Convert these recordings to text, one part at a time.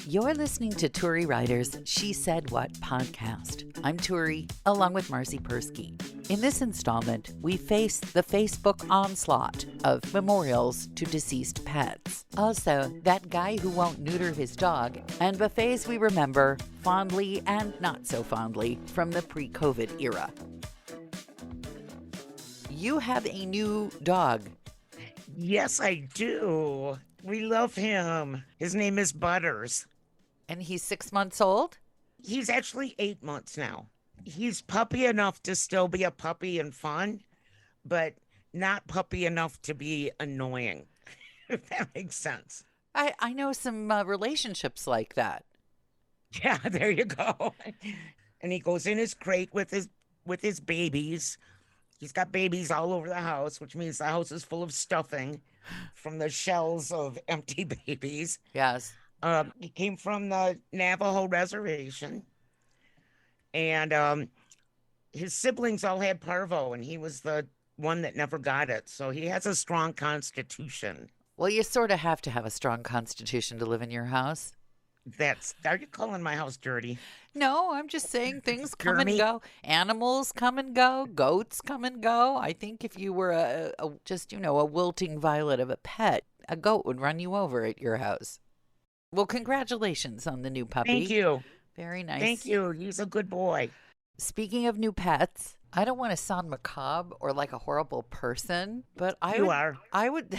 You're listening to Turi Ryder's She Said What podcast. I'm Turi, along with Marcy Persky. In this installment, we face the Facebook onslaught of memorials to deceased pets. Also, that guy who won't neuter his dog, and buffets we remember fondly and not so fondly from the pre-COVID era. You have a new dog. Yes, I do. We love him. His name is Butters. And he's 6 months old? He's actually 8 months now. He's puppy enough to still be a puppy and fun, but not puppy enough to be annoying, if that makes sense. I know some relationships like that. Yeah, there you go. And he goes in his crate with his babies. He's got babies all over the house, which means the house is full of stuffing from the shells of empty babies. Yes. He came from the Navajo reservation, and his siblings all had parvo, and he was the one that never got it. So he has a strong constitution. Well, you sort of have to have a strong constitution to live in your house. Are you calling my house dirty? No, I'm just saying things come and Jeremy? go. Animals come and go. Goats come and go. I think if you were a wilting violet of a pet, a goat would run you over at your house. Well, congratulations on the new puppy. Thank you. Very nice. Thank you. He's a good boy. Speaking of new pets, I don't want to sound macabre or like a horrible person, but I would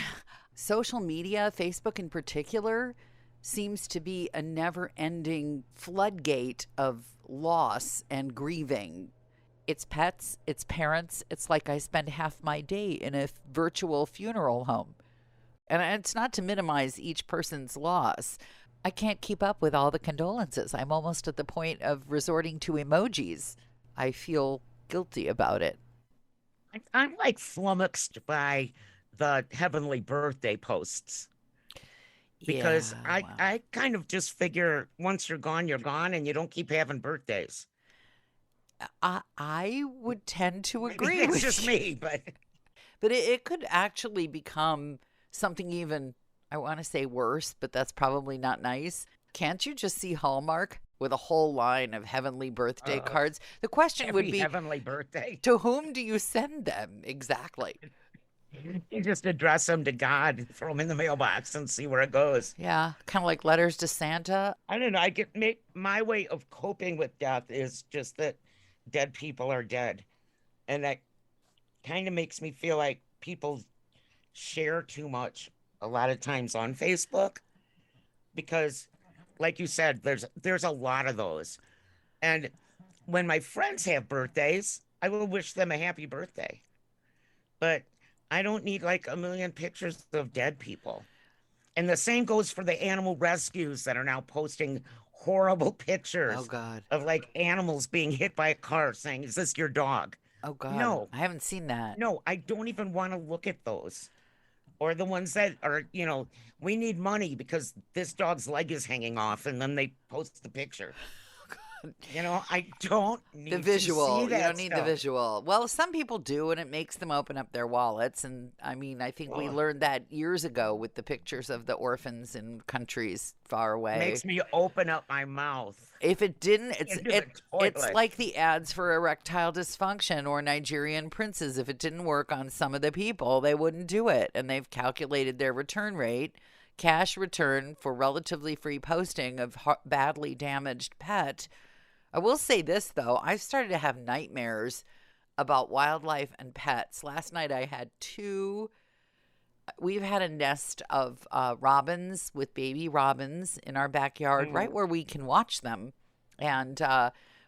social media, Facebook in particular, seems to be a never-ending floodgate of loss and grieving. It's pets, it's parents. It's like I spend half my day in a virtual funeral home. And it's not to minimize each person's loss. I can't keep up with all the condolences. I'm almost at the point of resorting to emojis. I feel guilty about it. I'm like flummoxed by the heavenly birthday posts. Because Yeah, wow. I kind of just figure once you're gone, and you don't keep having birthdays. I would tend to Maybe agree it's with just you. me, but But it could actually become something even, I want to say worse, but that's probably not nice. Can't you just see Hallmark with a whole line of heavenly birthday cards? The question would every be, heavenly birthday, to whom do you send them exactly? you just address them to God, throw them in the mailbox, and see where it goes. Yeah, kind of like letters to Santa. I don't know. My way of coping with death is just that dead people are dead, and that kind of makes me feel like people share too much a lot of times on Facebook, because like you said, there's a lot of those. And when my friends have birthdays, I will wish them a happy birthday, but I don't need like a million pictures of dead people. And the same goes for the animal rescues that are now posting horrible Oh, pictures God. of like animals being hit by a car, saying, "Is this your dog?" Oh, God. No. I haven't seen that. No, I don't even want to look at those. Or the ones that are, we need money because this dog's leg is hanging off, and then they post the picture. I don't need The to visual. see You that don't need the stuff. visual. Well, some people do, and it makes them open up their wallets. And I mean, I think we Well, learned that years ago with the pictures of the orphans in countries far away. makes me open up my mouth If it didn't, into the it's toilet. like the ads for erectile dysfunction or Nigerian princes. If it didn't work on some of the people, they wouldn't do it. And they've calculated their return rate, cash return for relatively free posting of badly damaged pet. I will say this, though. I've started to have nightmares about wildlife and pets. Last night I had we've had a nest of robins with baby robins in our backyard, right where we can watch them. And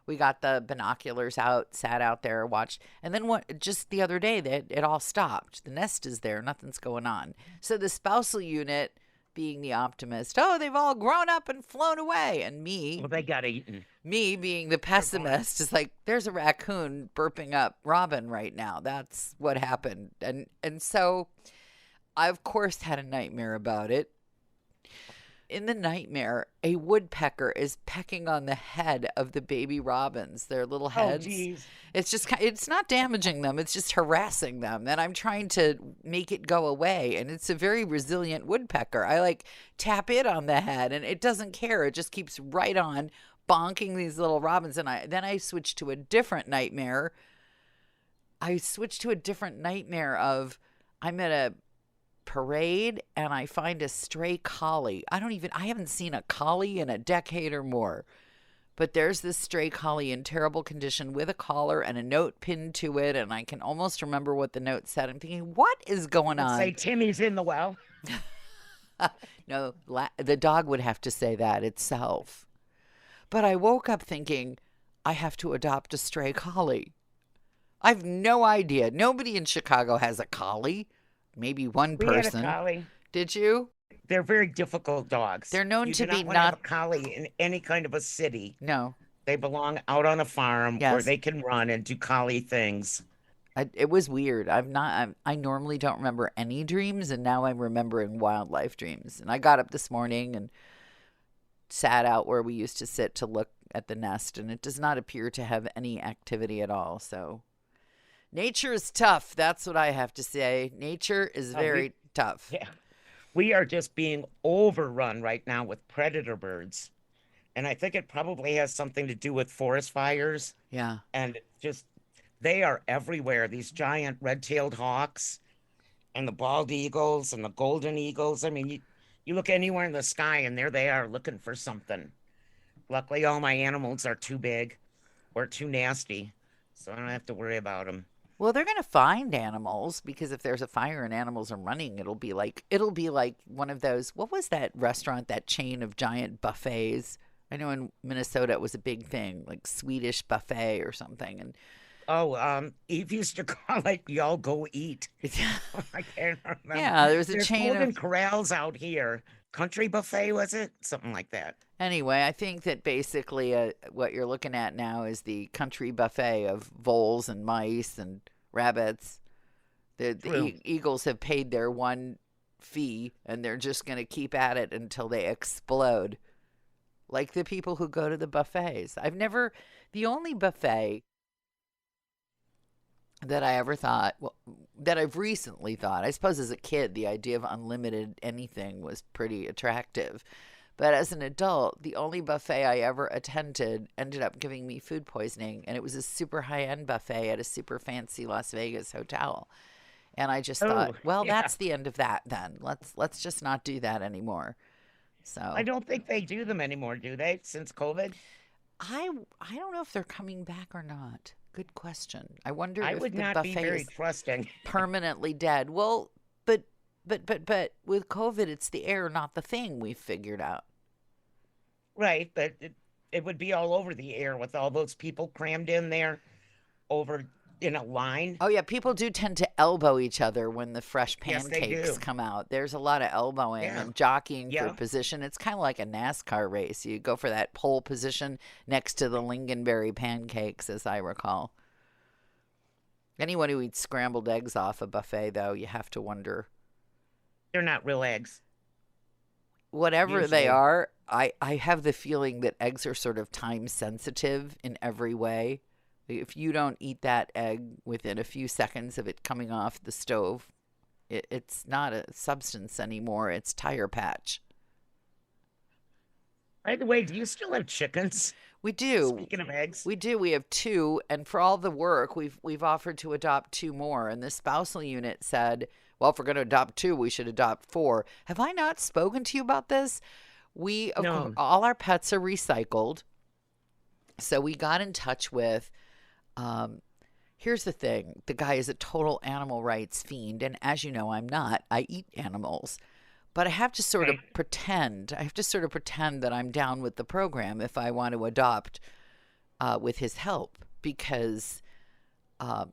we got the binoculars out, sat out there, watched. And then just the other day, it all stopped. The nest is there. Nothing's going on. So the spousal unit, being the optimist, oh, they've all grown up and flown away. And Well, they got eaten. me being the pessimist is like, there's a raccoon burping up Robin right now. That's what happened. And so I, of course, had a nightmare about it. In the nightmare, a woodpecker is pecking on the head of the baby robins, their little Oh, heads. geez. It's not damaging them, it's just harassing them. And I'm trying to make it go away. And it's a very resilient woodpecker. I like tap it on the head and it doesn't care. It just keeps right on bonking these little robins. And I switch to a different nightmare. Of I'm at a parade and I find a stray collie. I haven't seen a collie in a decade or more. But there's this stray collie in terrible condition with a collar and a note pinned to it, and I can almost remember what the note said. I'm thinking, what is going on? Say Timmy's in the well. No, the dog would have to say that itself. But I woke up thinking, I have to adopt a stray collie. I've no idea. Nobody in Chicago has a collie. Maybe one person. We had a collie. Did you? They're very difficult dogs. They're known to be not have a collie in any kind of a city. No. They belong out on a farm where they can run and do collie things. It was weird. I normally don't remember any dreams, and now I'm remembering wildlife dreams. And I got up this morning and sat out where we used to sit to look at the nest, and it does not appear to have any activity at all. So nature is tough. That's what I have to say. Nature is very tough. Yeah. We are just being overrun right now with predator birds. And I think it probably has something to do with forest fires. Yeah. And just, they are everywhere. These giant red-tailed hawks and the bald eagles and the golden eagles. I mean, you look anywhere in the sky and there they are looking for something. Luckily, all my animals are too big or too nasty, so I don't have to worry about them. Well, they're going to find animals because if there's a fire and animals are running, it'll be like one of those. What was that restaurant, that chain of giant buffets? I know in Minnesota it was a big thing, like Swedish buffet or something. And Eve used to call it "Y'all Go Eat." I can't remember. Yeah, there was a There's chain Golden of Corrals out here. Country buffet, was it? Something like that. Anyway, I think that basically what you're looking at now is the country buffet of voles and mice and rabbits. The eagles have paid their one fee, and they're just going to keep at it until they explode. Like the people who go to the buffets. The only buffet that I ever thought, that I've recently thought, I suppose as a kid, the idea of unlimited anything was pretty attractive. But as an adult, the only buffet I ever attended ended up giving me food poisoning. And it was a super high-end buffet at a super fancy Las Vegas hotel. And I just thought, that's the end of that then. Let's just not do that anymore. So I don't think they do them anymore, do they, since COVID? I don't know if they're coming back or not. Good question. I wonder if would the not buffet be very is trusting. permanently dead. Well, but with COVID, it's the air, not the thing, we've figured out. Right, but it would be all over the air with all those people crammed in there over in a line. Oh, yeah, people do tend to elbow each other when the fresh Yes, they pancakes do. come out. There's a lot of elbowing and jockeying for position. It's kind of like a NASCAR race. You go for that pole position next to the lingonberry pancakes, as I recall. Anyone who eats scrambled eggs off a buffet, though, you have to wonder. They're not real eggs. Whatever Usually. they are, I have the feeling that eggs are sort of time sensitive in every way. If you don't eat that egg within a few seconds of it coming off the stove, it's not a substance anymore. It's tire patch. By the way, do you still have chickens? We do. Speaking of eggs. We do. We have 2, and for all the work, we've offered to adopt 2 more. And the spousal unit said, well, if we're going to adopt 2, we should adopt 4. Have I not spoken to you about this? No. All our pets are recycled. So we got in touch with, here's the thing. The guy is a total animal rights fiend. And as you know, I'm not. I eat animals. But I have to sort of pretend. I have to sort of pretend that I'm down with the program if I want to adopt with his help. Because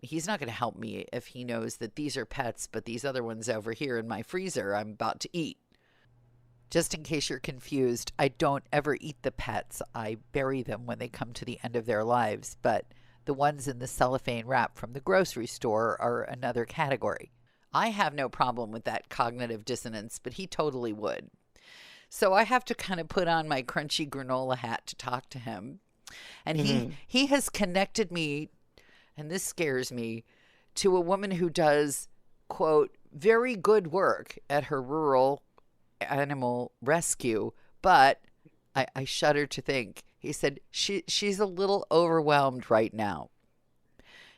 he's not going to help me if he knows that these are pets, but these other ones over here in my freezer I'm about to eat. Just in case you're confused, I don't ever eat the pets. I bury them when they come to the end of their lives. But the ones in the cellophane wrap from the grocery store are another category. I have no problem with that cognitive dissonance, but he totally would. So I have to kind of put on my crunchy granola hat to talk to him. And he has connected me, and this scares me, to a woman who does, quote, very good work at her rural animal rescue. But I shudder to think, he said, she's a little overwhelmed right now.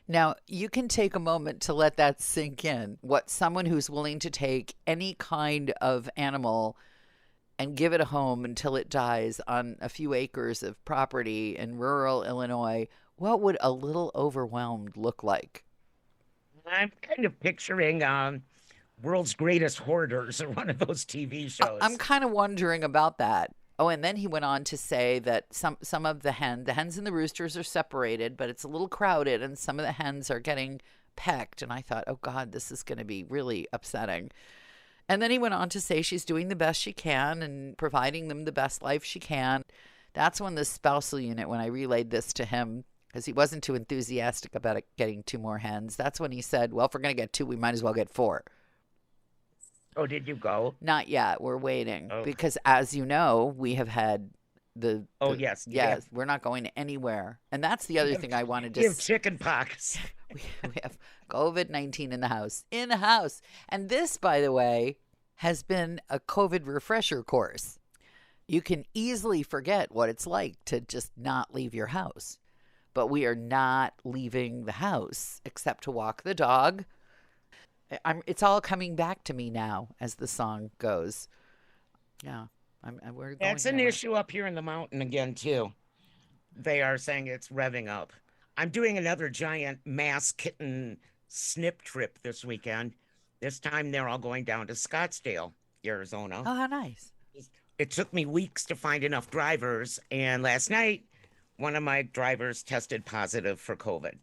Now, you can take a moment to let that sink in. What someone who's willing to take any kind of animal and give it a home until it dies on a few acres of property in rural Illinois, what would a little overwhelmed look like? I'm kind of picturing World's Greatest Hoarders or one of those TV shows. I'm kind of wondering about that. Oh, and then he went on to say that some of the hens and the roosters are separated, but it's a little crowded, and some of the hens are getting pecked. And I thought, oh, God, this is going to be really upsetting. And then he went on to say she's doing the best she can and providing them the best life she can. That's when the spousal unit, when I relayed this to him, because he wasn't too enthusiastic about it getting 2 more hens, that's when he said, well, if we're going to get 2, we might as well get 4. Oh, did you go? Not yet. We're waiting because, as you know, we have had the yes, we're not going anywhere. And that's the other thing I wanted to say. We have chicken pox. we have COVID-19 in the house. And this, by the way, has been a COVID refresher course. You can easily forget what it's like to just not leave your house. But we are not leaving the house except to walk the dog. It's all coming back to me now, as the song goes. Yeah, we're going. That's an issue up here in the mountain again too. They are saying it's revving up. I'm doing another giant mass kitten snip trip this weekend. This time they're all going down to Scottsdale, Arizona. Oh, how nice! It took me weeks to find enough drivers, and last night one of my drivers tested positive for COVID.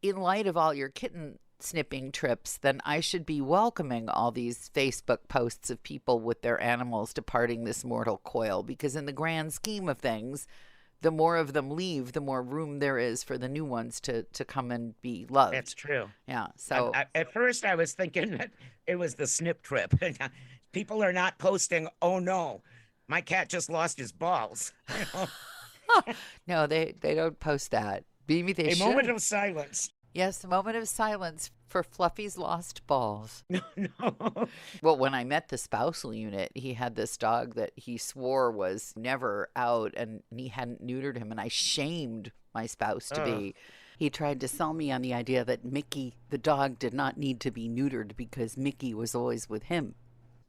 In light of all your kitten snipping trips, then I should be welcoming all these Facebook posts of people with their animals departing this mortal coil, because in the grand scheme of things, the more of them leave, the more room there is for the new ones to come and be loved. That's true. Yeah. So at first I was thinking that it was the snip trip. People are not posting, oh no, my cat just lost his balls. No, they don't post that. Maybe they should. A moment of silence. Yes, a moment of silence for Fluffy's lost balls. No. Well, when I met the spousal unit, he had this dog that he swore was never out, and he hadn't neutered him, and I shamed my spouse to be. He tried to sell me on the idea that Mickey, the dog, did not need to be neutered because Mickey was always with him.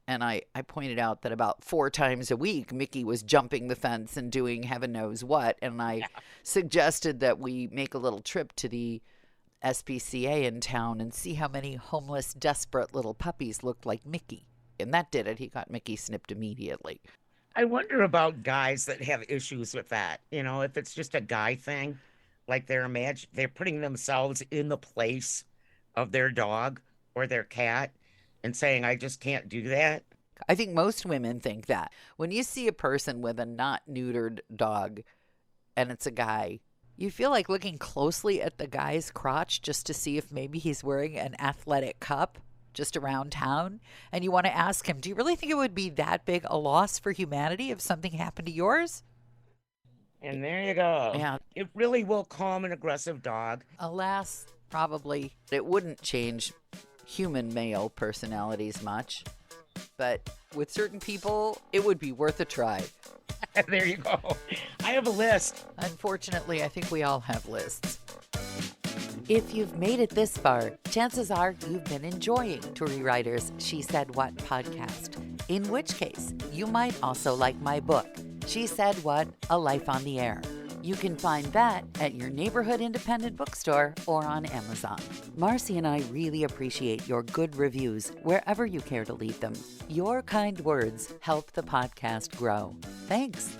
And I pointed out that about 4 times a week, Mickey was jumping the fence and doing heaven knows what. And I suggested that we make a little trip to the SPCA in town and see how many homeless, desperate little puppies looked like Mickey. And that did it. He got Mickey snipped immediately. I wonder about guys that have issues with that. You know, if it's just a guy thing, like they're putting themselves in the place of their dog or their cat and saying, I just can't do that. I think most women think that. When you see a person with a not neutered dog and it's a guy, you feel like looking closely at the guy's crotch just to see if maybe he's wearing an athletic cup just around town. And you want to ask him, do you really think it would be that big a loss for humanity if something happened to yours? And there you go. Yeah. It really will calm an aggressive dog. Alas, probably it wouldn't change human male personalities much. But with certain people, it would be worth a try. There you go. I have a list. Unfortunately, I think we all have lists. If you've made it this far, chances are you've been enjoying Turi Ryder's She Said What podcast, in which case you might also like my book, She Said What, A Life on the Air. You can find that at your neighborhood independent bookstore or on Amazon. Marcy and I really appreciate your good reviews wherever you care to leave them. Your kind words help the podcast grow. Thanks.